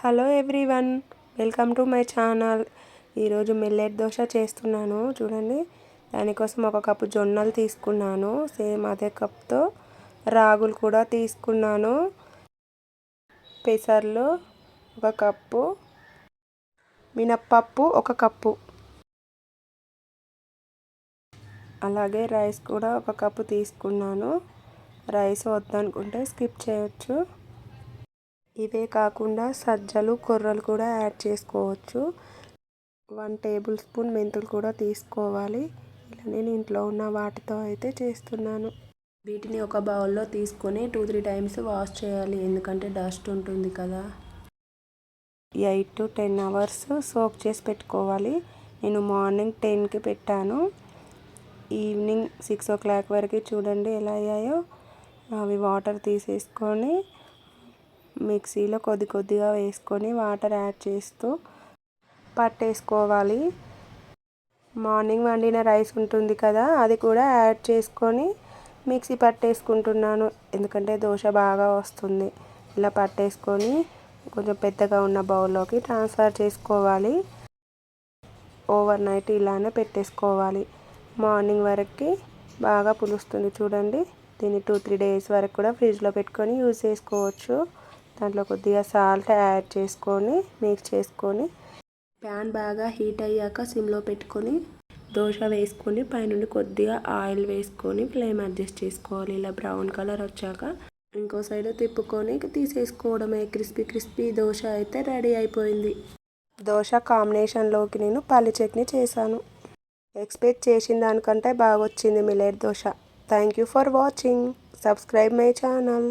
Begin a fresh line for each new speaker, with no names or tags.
Hello everyone, welcome to my channel. ఈరోజు millet dosa చేస్తున్నాను చూడండి. దానికోసం ఒక కప్పు జొన్నలు తీసుకున్నాను, సేమ్ అదే కప్తో రాగులు కూడా తీసుకున్నాను. పెసర్లు ఒక కప్పు, మినప్పప్పు ఒక కప్పు, అలాగే రైస్ కూడా ఒక కప్పు తీసుకున్నాను. రైస్ వద్దనుకుంటే స్కిప్ చేయొచ్చు. ఇవే కాకుండా సజ్జలు కొర్రలు కూడా యాడ్ చేసుకోవచ్చు. 1 టేబుల్ స్పూన్ మెంతులు కూడా తీసుకోవాలి. ఇలా నేను ఇంట్లో ఉన్న వాటితో అయితే చేస్తున్నాను. వీటిని ఒక బౌల్లో తీసుకొని 2-3 టైమ్స్ వాష్ చేయాలి, ఎందుకంటే డస్ట్ ఉంటుంది కదా. 8 to 10 అవర్స్ సోక్ చేసి పెట్టుకోవాలి. నేను మార్నింగ్ 10కి పెట్టాను, ఈవినింగ్ 6 o'clock వరకు చూడండి ఎలా అయ్యాయో. అవి వాటర్ తీసేసుకొని మిక్సీలో కొద్దిగా వేసుకొని వాటర్ యాడ్ చేస్తూ పట్టేసుకోవాలి. మార్నింగ్ వండిన రైస్ ఉంటుంది కదా, అది కూడా యాడ్ చేసుకొని మిక్సీ పట్టేసుకుంటున్నాను, ఎందుకంటే దోశ బాగా వస్తుంది. ఇలా పట్టేసుకొని కొంచెం పెద్దగా ఉన్న బౌల్లోకి ట్రాన్స్ఫర్ చేసుకోవాలి. ఓవర్ నైట్ ఇలానే పెట్టేసుకోవాలి. మార్నింగ్ వరకు బాగా పులుస్తుంది చూడండి. దీన్ని 2-3 days వరకు కూడా ఫ్రిడ్జ్లో పెట్టుకొని యూజ్ చేసుకోవచ్చు. దాంట్లో కొద్దిగా సాల్ట్ యాడ్ చేసుకొని మిక్స్ చేసుకొని ప్యాన్ బాగా హీట్ అయ్యాక సిమ్లో పెట్టుకొని దోశ వేసుకొని పైనుండి కొద్దిగా ఆయిల్ వేసుకొని ఫ్లేమ్ అడ్జస్ట్ చేసుకోవాలి. ఇలా బ్రౌన్ కలర్ వచ్చాక ఇంకో సైడ్ తిప్పుకొని తీసేసుకోవడమే. క్రిస్పీ దోశ అయితే రెడీ అయిపోయింది. దోశ కాంబినేషన్లోకి నేను పల్లి చట్నీ చేశాను. ఎక్స్పెక్ట్ చేసిన దానికంటే బాగా వచ్చింది millet dosa. Thank you for watching. Subscribe my channel.